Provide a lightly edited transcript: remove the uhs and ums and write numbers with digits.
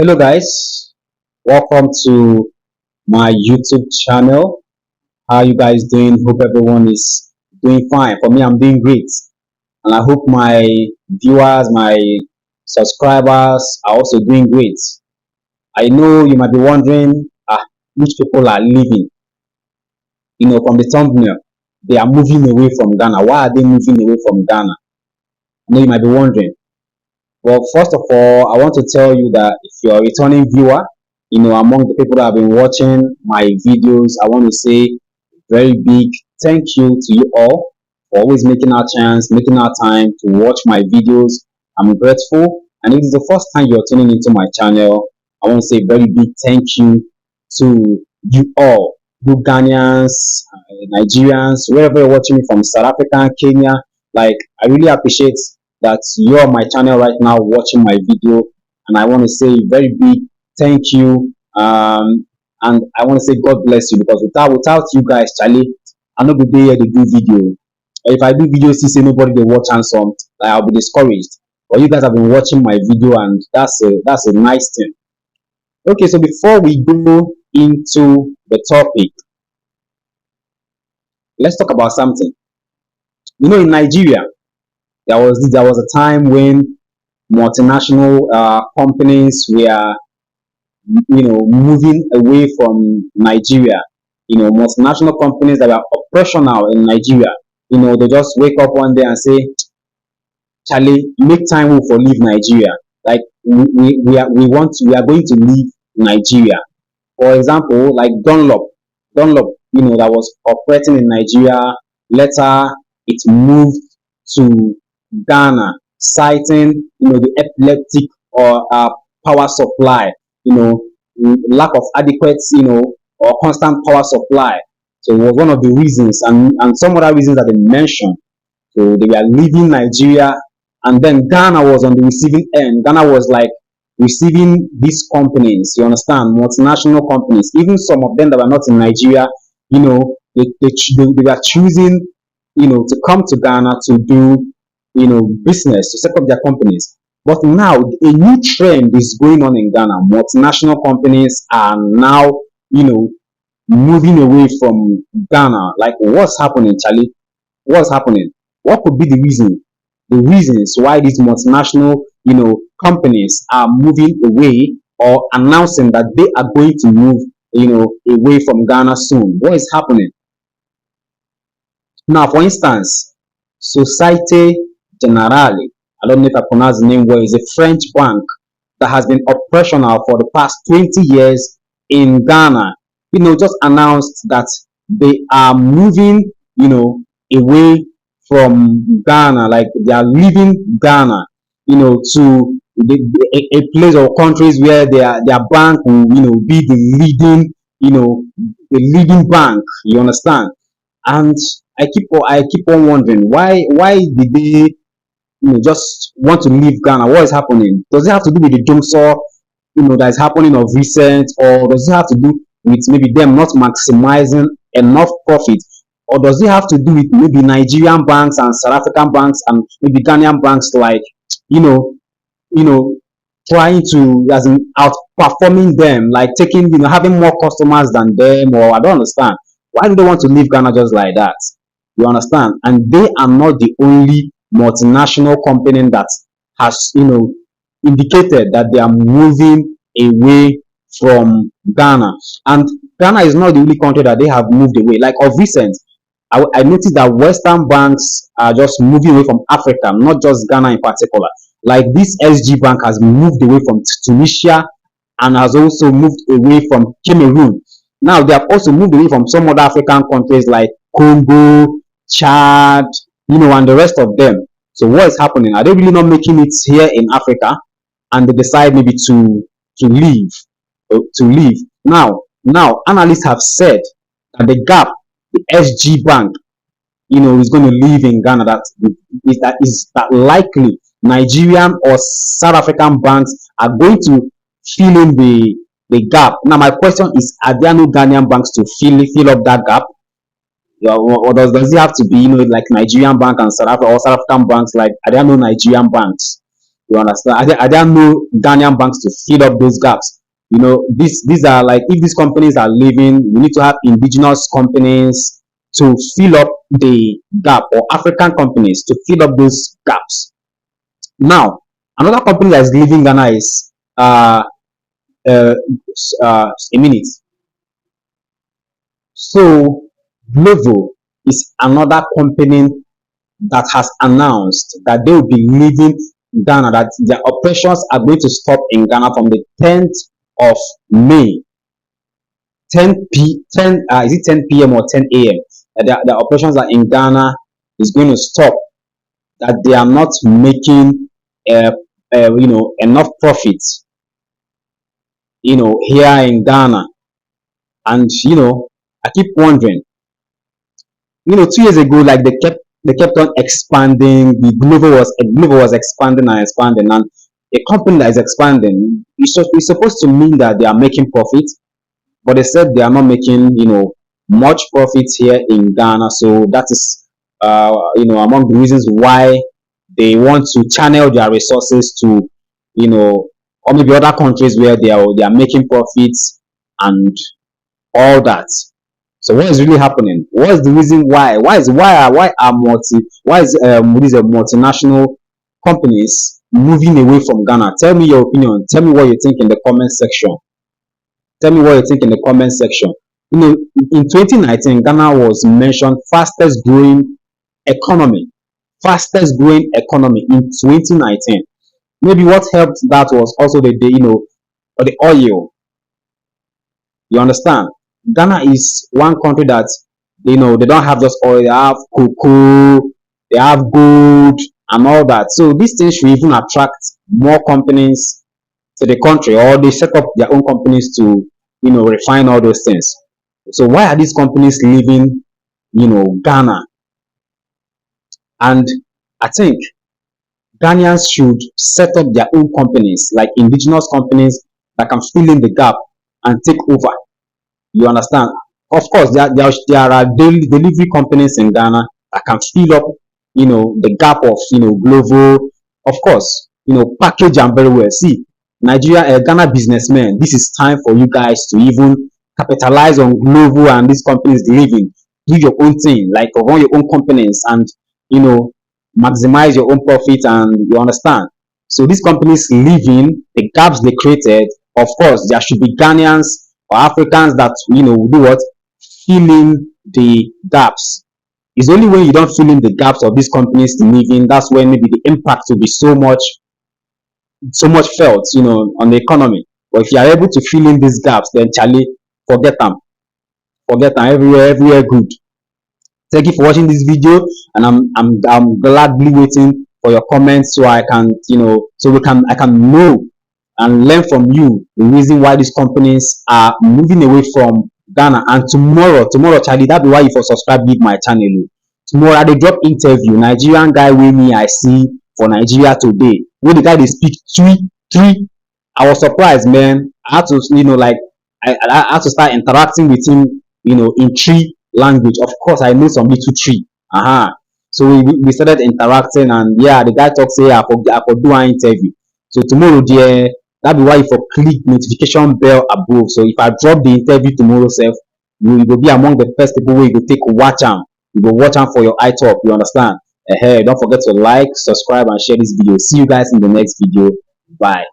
Hello guys, welcome to my YouTube channel. How you guys doing? Hope everyone is doing fine. For me, I'm doing great, and I hope my viewers, my subscribers are also doing great. I know you might be wondering, which people are leaving. From the thumbnail, they are moving away from Ghana. Why are they moving away from Ghana? I know you might be wondering. Well, first of all, I want to tell you that if you're a returning viewer, among the people that have been watching my videos, I want to say very big thank you to you all for always making our chance, making our time to watch my videos. I'm grateful. And if it's the first time you're tuning into my channel, I want to say very big thank you to you all, you Ghanaians, Nigerians, wherever you're watching me from, South Africa, Kenya. Like, I really appreciate that you're on my channel right now watching my video, and I want to say very big thank you. And I want to say God bless you, because without you guys, Charlie, I'm not be here to do video. If I do video, see say nobody they watch and some, like, I'll be discouraged. But you guys have been watching my video, and that's a nice thing. Okay, so before we go into the topic, let's talk about something. In Nigeria, there was a time when multinational companies were moving away from Nigeria. Multinational companies that are operational in Nigeria. They just wake up one day and say, Charlie, make time for leave Nigeria. Like, we are going to leave Nigeria. For example, like Dunlop, that was operating in Nigeria. Later, it moved to Ghana, citing the epileptic or power supply, lack of adequate or constant power supply. So it was one of the reasons, and some other reasons that they mentioned. So they were leaving Nigeria, and then Ghana was on the receiving end. Ghana was like receiving these companies, you understand, multinational companies, even some of them that were not in Nigeria. They were choosing to come to Ghana to do business, to set up their companies. But now a new trend is going on in Ghana. Multinational companies are now moving away from Ghana. Like, what's happening, Charlie? What's happening? What could be the reason? The reasons why these multinational companies are moving away or announcing that they are going to move away from Ghana soon. What is happening? Now, for instance, Societe Generale, I don't know if I pronounce the name well, is a French bank that has been operational for the past 20 years in Ghana. Just announced that they are moving, away from Ghana, like they are leaving Ghana, to a place or countries where their bank will, be the leading, the leading bank. You understand? And I keep on wondering why did they just want to leave Ghana? What is happening? Does it have to do with the Jomso that is happening of recent, or does it have to do with maybe them not maximizing enough profit, or does it have to do with maybe Nigerian banks and South African banks and maybe Ghanaian banks, like you know you know trying to, as in, outperforming them, like taking, having more customers than them? Or I don't understand, why do they want to leave Ghana just like that? You understand? And they are not the only multinational company that has indicated that they are moving away from Ghana. And Ghana is not the only country that they have moved away. Like, of recent, I noticed that Western banks are just moving away from Africa, not just Ghana in particular. Like, this SG Bank has moved away from Tunisia and has also moved away from Cameroon. Now, they have also moved away from some other African countries like Congo, Chad, and the rest of them. So what is happening? Are they really not making it here in Africa, and they decide maybe to leave, Now, analysts have said that the gap, the SG Bank, is going to leave in Ghana. That likely Nigerian or South African banks are going to fill in the gap. Now, my question is: are there no Ghanaian banks to fill up that gap? Yeah, or does it have to be like Nigerian bank and South Africa, or South African banks? Like, are there no Nigerian banks? You understand? Are there no Ghanaian banks to fill up those gaps? These are like, if these companies are leaving, we need to have indigenous companies to fill up the gap, or African companies to fill up those gaps. Now, another company that is leaving Ghana is uh, a minute. So Glovo is another company that has announced that they will be leaving Ghana, that their operations are going to stop in Ghana from the 10th of May. 10 is it 10 p.m. or 10 a.m. Their operations are in Ghana is going to stop, that they are not making enough profits here in Ghana. And I keep wondering, 2 years ago, like they kept on expanding. The Glovo was expanding and expanding, and a company that is expanding, it's supposed to mean that they are making profit, but they said they are not making much profits here in Ghana. So that is among the reasons why they want to channel their resources to or maybe other countries where they are making profits and all that. So what is really happening? What is the reason why? Why is these multinational companies moving away from Ghana? Tell me your opinion. Tell me what you think in the comment section. Tell me what you think in the comment section. In 2019, Ghana was mentioned fastest growing economy. Fastest growing economy in 2019. Maybe what helped that was also the oil. You understand? Ghana is one country that they don't have just oil, they have cocoa, they have gold and all that. So these things should even attract more companies to the country, or they set up their own companies to refine all those things. So why are these companies leaving Ghana? And I think Ghanaians should set up their own companies, like indigenous companies that can fill in the gap and take over. You understand? Of course, there are delivery companies in Ghana that can fill up, the gap of, Glovo. Of course, package and very well. See, Ghana businessmen, this is time for you guys to even capitalize on Glovo and these companies delivering. Do your own thing, like run your own companies and, you know, maximize your own profit, and you understand. So these companies leaving the gaps they created, of course, there should be Ghanaians or Africans that will do what? Fill in the gaps. It's only when you don't fill in the gaps of these companies leaving, that's when maybe the impact will be so much felt, on the economy. But if you are able to fill in these gaps, then Charlie, forget them everywhere good. Thank you for watching this video, and I'm gladly waiting for your comments, so I can so I can know and learn from you the reason why these companies are moving away from Ghana. And tomorrow, Charlie, that be why you for subscribe give my channel. Tomorrow I dey drop interview, Nigerian guy wey me I see for Nigeria today. Wey the guy dey speak three. I was surprised, man. I had to like I had to start interacting with him, in three language. Of course, I know some little tree. So we started interacting, and yeah, the guy talk say I for do an interview. So tomorrow, there, that be why you for click notification bell above. So if I drop the interview tomorrow, self, you will be among the first people where you go take watch am. You go watch am for your eye top. You understand? Hey, don't forget to like, subscribe, and share this video. See you guys in the next video. Bye.